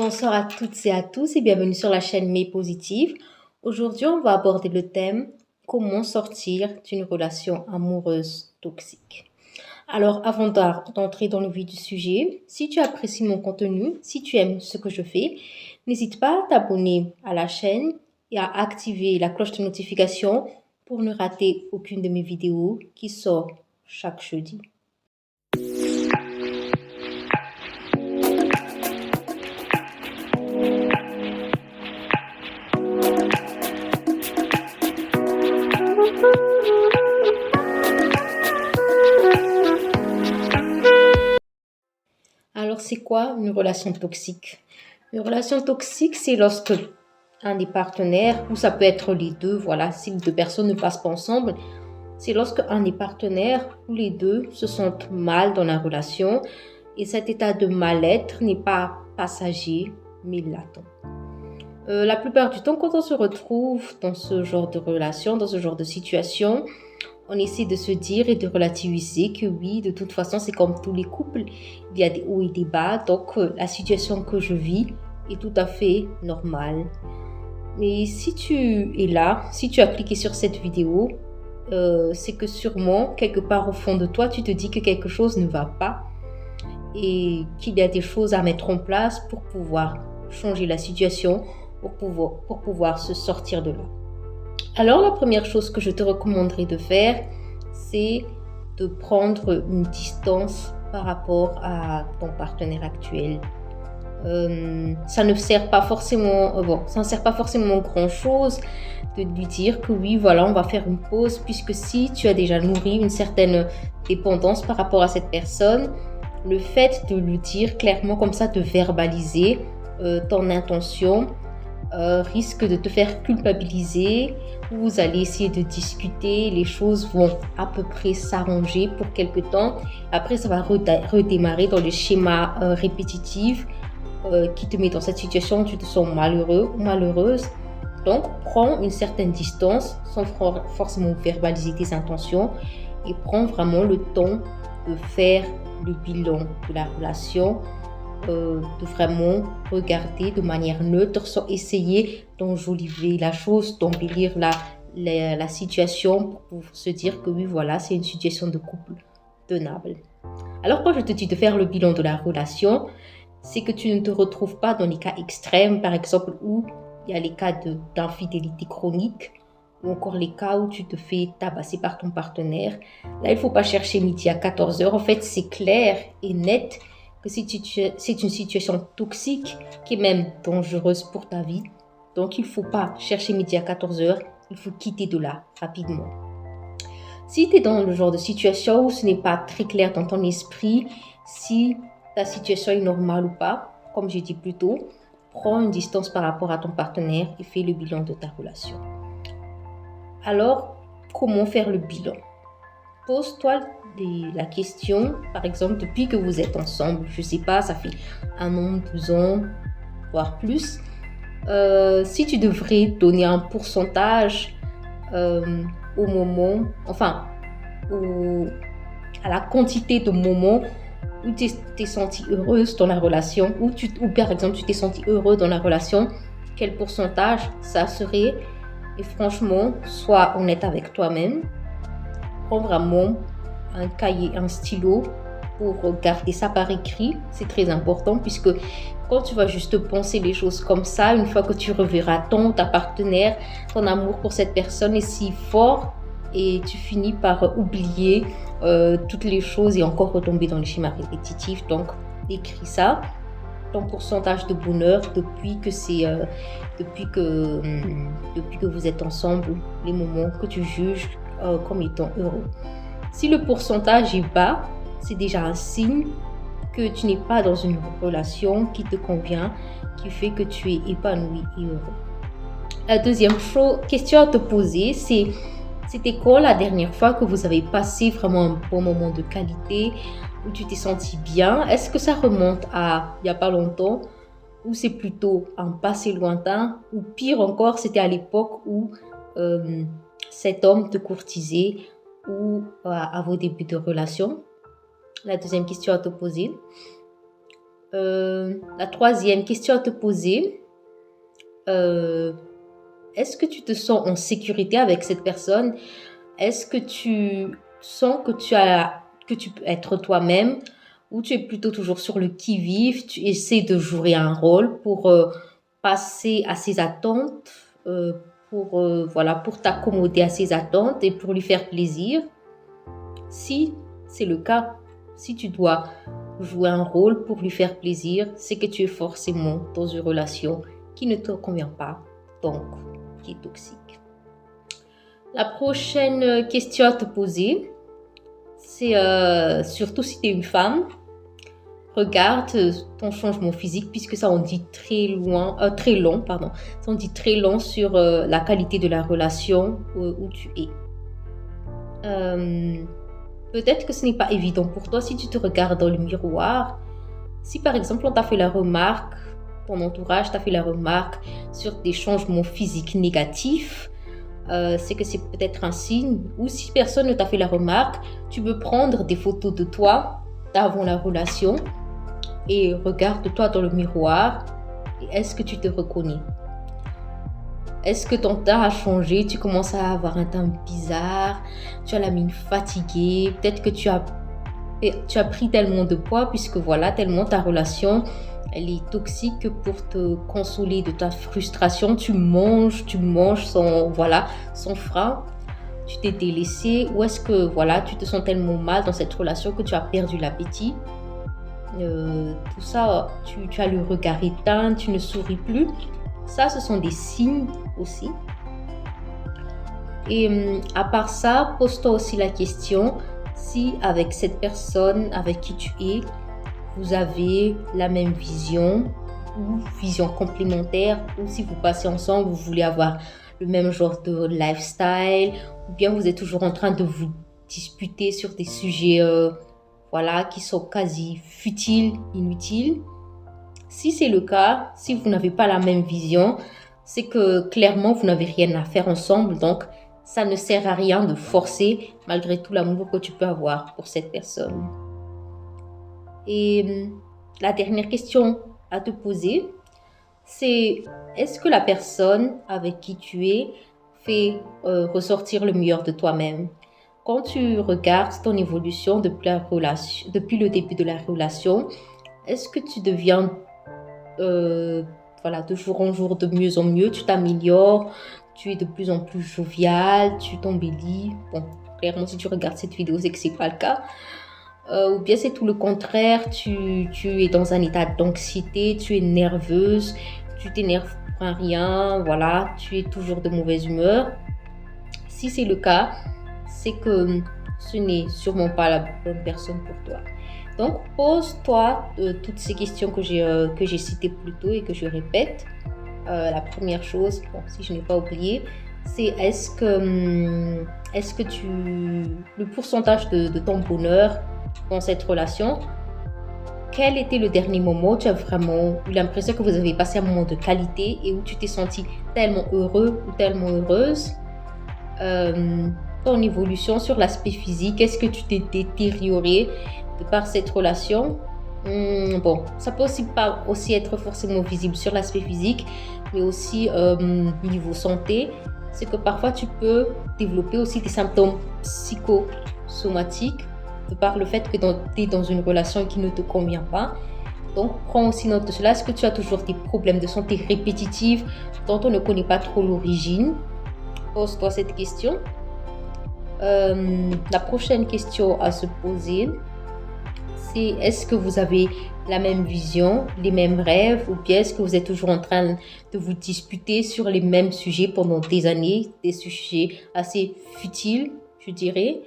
Bonsoir à toutes et à tous et bienvenue sur la chaîne Mais Positive. Aujourd'hui, on va aborder le thème comment sortir d'une relation amoureuse toxique. Alors, avant d'entrer dans le vif du sujet, si tu apprécies mon contenu, si tu aimes ce que je fais, n'hésite pas à t'abonner à la chaîne et à activer la cloche de notification pour ne rater aucune de mes vidéos qui sort chaque jeudi. Alors, c'est quoi une relation toxique? Une relation toxique, c'est lorsque un des partenaires, ou ça peut être les deux, voilà, si les deux personnes ne passent pas ensemble, c'est lorsque un des partenaires ou les deux se sentent mal dans la relation et cet état de mal-être n'est pas passager, mais latent. La plupart du temps, quand on se retrouve dans ce genre de relation, dans ce genre de situation, on essaie de se dire et de relativiser que oui, de toute façon, c'est comme tous les couples. Il y a des hauts et des bas. Donc, la situation que je vis est tout à fait normale. Mais si tu es là, si tu as cliqué sur cette vidéo, c'est que sûrement, quelque part au fond de toi, tu te dis que quelque chose ne va pas et qu'il y a des choses à mettre en place pour pouvoir changer la situation, pour pouvoir se sortir de là. Alors, la première chose que je te recommanderais de faire, c'est de prendre une distance par rapport à ton partenaire actuel. Ça ne sert pas forcément, ça ne sert pas forcément grand-chose de lui dire que oui, voilà, on va faire une pause, puisque si tu as déjà nourri une certaine dépendance par rapport à cette personne, le fait de lui dire clairement comme ça, de verbaliser ton intention, risque de te faire culpabiliser. Vous allez essayer de discuter, les choses vont à peu près s'arranger pour quelque temps. Après, ça va redémarrer dans le schéma répétitif qui te met dans cette situation où tu te sens malheureux ou malheureuse. Donc, prends une certaine distance sans forcément verbaliser tes intentions et prends vraiment le temps de faire le bilan de la relation, de vraiment regarder de manière neutre sans essayer d'enjoliver la chose, d'embellir la situation pour se dire que oui, voilà, c'est une situation de couple tenable. Alors, quand je te dis de faire le bilan de la relation, c'est que tu ne te retrouves pas dans les cas extrêmes, par exemple, où il y a les cas d'infidélité chronique ou encore les cas où tu te fais tabasser par ton partenaire. Là, il ne faut pas chercher midi à 14h. En fait, c'est clair et net que c'est une situation toxique qui est même dangereuse pour ta vie. Donc, il ne faut pas chercher midi à 14h. Il faut quitter de là rapidement. Si tu es dans le genre de situation où ce n'est pas très clair dans ton esprit, si ta situation est normale ou pas, comme j'ai dit plus tôt, prends une distance par rapport à ton partenaire et fais le bilan de ta relation. Alors, comment faire le bilan? Pose-toi la question, par exemple, depuis que vous êtes ensemble, je ne sais pas, ça fait 1 an, 2 ans, voire plus. Si tu devrais donner un pourcentage au moment, enfin, à la quantité de moments où tu t'es sentie heureuse dans la relation, ou par exemple tu t'es senti heureux dans la relation, quel pourcentage ça serait? Et franchement, sois honnête avec toi-même. Prends vraiment un cahier, un stylo pour garder ça par écrit. C'est très important puisque quand tu vas juste penser les choses comme ça, une fois que tu reverras ta partenaire, ton amour pour cette personne est si fort et tu finis par oublier toutes les choses et encore retomber dans le schéma répétitif. Donc, écris ça. Ton pourcentage de bonheur depuis que vous êtes ensemble, les moments que tu juges comme étant heureux. Si le pourcentage est bas, c'est déjà un signe que tu n'es pas dans une relation qui te convient, qui fait que tu es épanoui et heureux. La deuxième question à te poser, c'était quand la dernière fois que vous avez passé vraiment un bon moment de qualité, où tu t'es senti bien? Est-ce que ça remonte à il n'y a pas longtemps, ou c'est plutôt un passé lointain, ou pire encore, c'était à l'époque où cet homme te courtisait ou à vos débuts de relation? La deuxième question à te poser. La troisième question à te poser, est-ce que tu te sens en sécurité avec cette personne? Est-ce que tu sens que tu peux être toi-même ou tu es plutôt toujours sur le qui-vive, tu essaies de jouer un rôle pour passer à ses attentes, pour t'accommoder à ses attentes et pour lui faire plaisir? Si c'est le cas, si tu dois jouer un rôle pour lui faire plaisir, c'est que tu es forcément dans une relation qui ne te convient pas, donc qui est toxique. La prochaine question à te poser, c'est surtout si tu es une femme, regarde ton changement physique puisque ça en dit très long, pardon. Ça en dit très long sur la qualité de la relation où tu es. Peut-être que ce n'est pas évident pour toi si tu te regardes dans le miroir. Si par exemple on t'a fait la remarque, ton entourage t'a fait la remarque sur des changements physiques négatifs, c'est que c'est peut-être un signe. Ou si personne ne t'a fait la remarque, tu peux prendre des photos de toi d'avant la relation et regarde-toi dans le miroir. Et est-ce que tu te reconnais? Est-ce que ton teint a changé? Tu commences à avoir un teint bizarre, tu as la mine fatiguée, peut-être que tu as pris tellement de poids puisque voilà, tellement ta relation elle est toxique que pour te consoler de ta frustration, tu manges sans frein. Tu t'es délaissé ou est-ce que voilà, tu te sens tellement mal dans cette relation que tu as perdu l'appétit? Tout ça, tu as le regard éteint, tu ne souris plus. Ça, ce sont des signes aussi. Et à part ça, pose-toi aussi la question si avec cette personne avec qui tu es, vous avez la même vision ou vision complémentaire, ou si vous passez ensemble, vous voulez avoir le même genre de lifestyle, ou bien vous êtes toujours en train de vous disputer sur des sujets qui sont quasi futiles, inutiles. Si c'est le cas, si vous n'avez pas la même vision, c'est que clairement vous n'avez rien à faire ensemble, donc ça ne sert à rien de forcer malgré tout l'amour que tu peux avoir pour cette personne. Et la dernière question à te poser, c'est est-ce que la personne avec qui tu es fait ressortir le meilleur de toi-même? Quand tu regardes ton évolution depuis le début de la relation, est-ce que tu deviens de jour en jour de mieux en mieux, tu t'améliores, tu es de plus en plus jovial, tu t'embellis? Bon, clairement, si tu regardes cette vidéo, c'est que c'est pas le cas. Ou bien c'est tout le contraire, tu es dans un état d'anxiété, tu es nerveuse, tu t'énerves pour un rien, voilà, tu es toujours de mauvaise humeur. Si c'est le cas, c'est que ce n'est sûrement pas la bonne personne pour toi. Donc, pose-toi toutes ces questions que j'ai citées plus tôt et que je répète. La première chose, si je n'ai pas oublié, c'est est-ce que le pourcentage de ton bonheur dans cette relation, quel était le dernier moment où tu as vraiment eu l'impression que vous avez passé un moment de qualité et où tu t'es senti tellement heureux ou tellement heureuse? Ton évolution sur l'aspect physique, est-ce que tu t'es détérioré de par cette relation? Ça peut aussi être forcément visible sur l'aspect physique, mais aussi niveau santé, c'est que parfois tu peux développer aussi des symptômes psychosomatiques de par le fait que tu es dans une relation qui ne te convient pas. Donc, prends aussi note de cela. Est-ce que tu as toujours des problèmes de santé répétitifs dont on ne connaît pas trop l'origine? Pose-toi cette question. La prochaine question à se poser, c'est est-ce que vous avez la même vision, les mêmes rêves, ou bien est-ce que vous êtes toujours en train de vous disputer sur les mêmes sujets pendant des années, des sujets assez futiles, je dirais.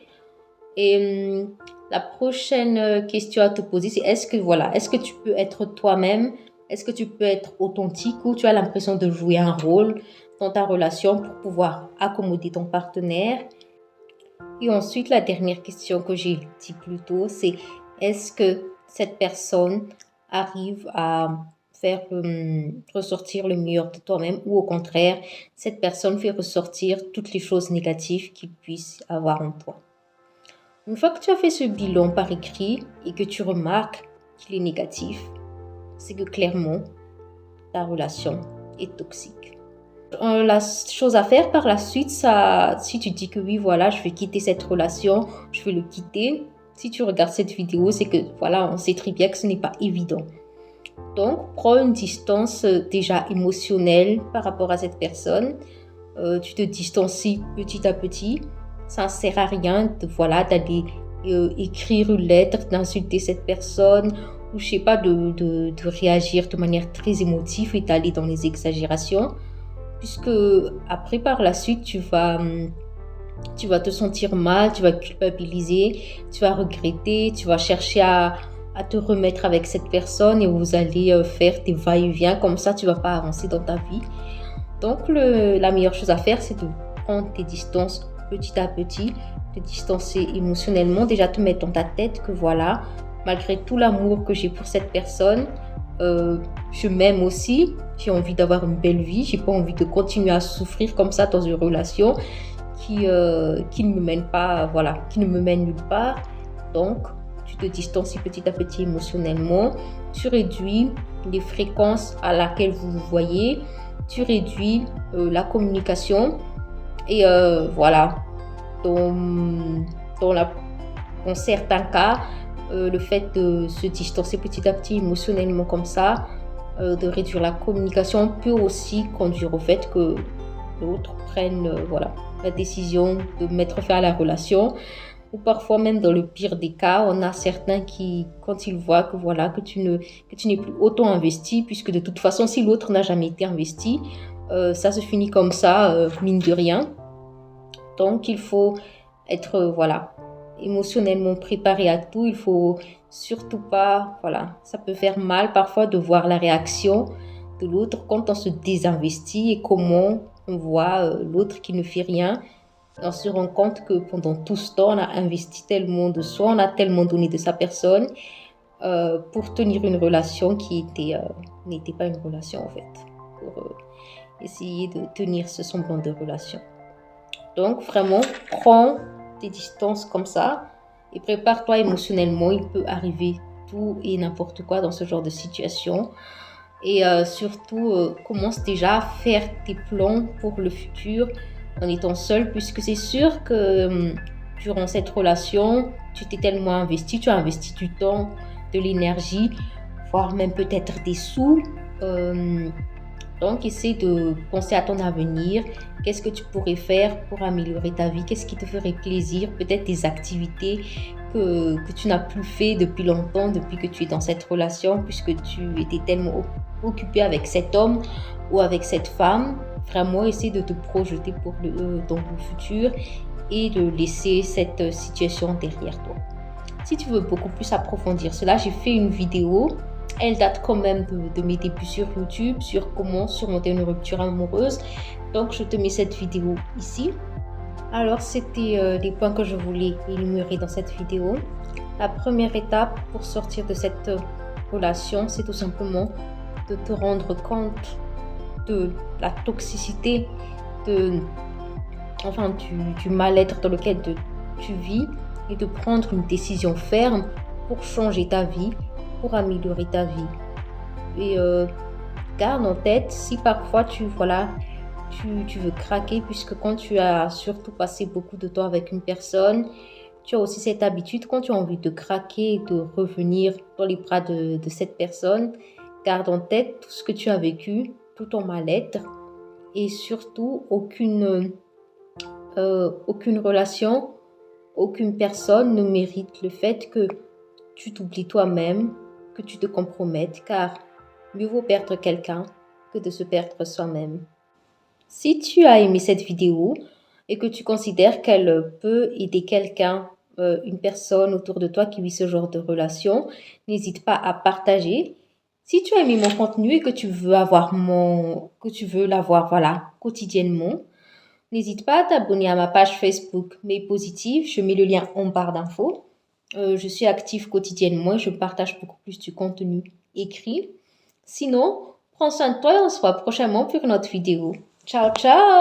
Et la prochaine question à te poser, c'est est-ce que tu peux être toi-même? Est-ce que tu peux être authentique ou tu as l'impression de jouer un rôle dans ta relation pour pouvoir accommoder ton partenaire? Et ensuite, la dernière question que j'ai dit plus tôt, c'est est-ce que cette personne arrive à faire ressortir le meilleur de toi-même ou au contraire, cette personne fait ressortir toutes les choses négatives qu'il puisse avoir en toi? Une fois que tu as fait ce bilan par écrit et que tu remarques qu'il est négatif, c'est que clairement, ta relation est toxique. La chose à faire par la suite, si tu dis que oui, voilà, je vais quitter cette relation, je vais le quitter. Si tu regardes cette vidéo, c'est que voilà, on sait très bien que ce n'est pas évident. Donc, prends une distance déjà émotionnelle par rapport à cette personne. Tu te distancies petit à petit. Ça ne sert à rien d'aller écrire une lettre, d'insulter cette personne ou je sais pas, de réagir de manière très émotive et d'aller dans les exagérations. Puisque après, par la suite, tu vas te sentir mal, tu vas culpabiliser, tu vas regretter, tu vas chercher à te remettre avec cette personne et vous allez faire des va-et-vient. Comme ça, tu ne vas pas avancer dans ta vie. Donc, la meilleure chose à faire, c'est de prendre tes distances petit à petit, te distancer émotionnellement, déjà te mettre dans ta tête que voilà, malgré tout l'amour que j'ai pour cette personne, je m'aime aussi, j'ai envie d'avoir une belle vie, j'ai pas envie de continuer à souffrir comme ça dans une relation qui ne me mène pas, voilà, qui ne me mène nulle part. Donc, tu te distancies petit à petit émotionnellement, tu réduis les fréquences à laquelle vous vous voyez, tu réduis la communication et voilà, dans certains cas, le fait de se distancer petit à petit émotionnellement comme ça, de réduire la communication peut aussi conduire au fait que l'autre prenne la décision de mettre fin à la relation. Ou parfois même dans le pire des cas, on a certains qui, quand ils voient que tu n'es plus autant investi, puisque de toute façon, si l'autre n'a jamais été investi, ça se finit comme ça, mine de rien. Donc, il faut être émotionnellement préparé à tout. Il faut surtout pas, ça peut faire mal parfois de voir la réaction de l'autre quand on se désinvestit et comment on voit l'autre qui ne fait rien. On se rend compte que pendant tout ce temps, on a investi tellement de soi, on a tellement donné de sa personne pour tenir une relation qui n'était pas une relation en fait, pour essayer de tenir ce semblant de relation. Donc vraiment, prends tes distances comme ça et prépare-toi émotionnellement. Il peut arriver tout et n'importe quoi dans ce genre de situation. Et surtout, commence déjà à faire tes plans pour le futur en étant seul, puisque c'est sûr que durant cette relation, tu t'es tellement investi, tu as investi du temps, de l'énergie, voire même peut-être des sous. Donc, essaie de penser à ton avenir. Qu'est-ce que tu pourrais faire pour améliorer ta vie? Qu'est-ce qui te ferait plaisir? Peut-être des activités que tu n'as plus fait depuis longtemps, depuis que tu es dans cette relation, puisque tu étais tellement occupé avec cet homme ou avec cette femme. Vraiment, essaie de te projeter dans le futur et de laisser cette situation derrière toi. Si tu veux beaucoup plus approfondir cela, j'ai fait une vidéo. Elle date quand même de mes débuts sur YouTube, sur comment surmonter une rupture amoureuse. Donc, je te mets cette vidéo ici. Alors, c'était les points que je voulais énumérer dans cette vidéo. La première étape pour sortir de cette relation, c'est tout simplement de te rendre compte de la toxicité, du mal-être dans lequel tu vis et de prendre une décision ferme pour changer ta vie, pour améliorer ta vie. Et garde en tête, si parfois tu veux craquer, puisque quand tu as surtout passé beaucoup de temps avec une personne, tu as aussi cette habitude, quand tu as envie de craquer, de revenir dans les bras de cette personne, garde en tête tout ce que tu as vécu, tout ton mal-être et surtout aucune relation, aucune personne ne mérite le fait que tu t'oublies toi-même, que tu te compromettes, car mieux vaut perdre quelqu'un que de se perdre soi-même. Si tu as aimé cette vidéo et que tu considères qu'elle peut aider quelqu'un, une personne autour de toi qui vit ce genre de relation, n'hésite pas à partager. Si tu as aimé mon contenu et que tu veux l'avoir quotidiennement, n'hésite pas à t'abonner à ma page Facebook Mais Positive. Je mets le lien en barre d'infos. Je suis active quotidiennement et je partage beaucoup plus du contenu écrit. Sinon, prends soin de toi et on se voit prochainement pour une autre vidéo. Ciao, ciao!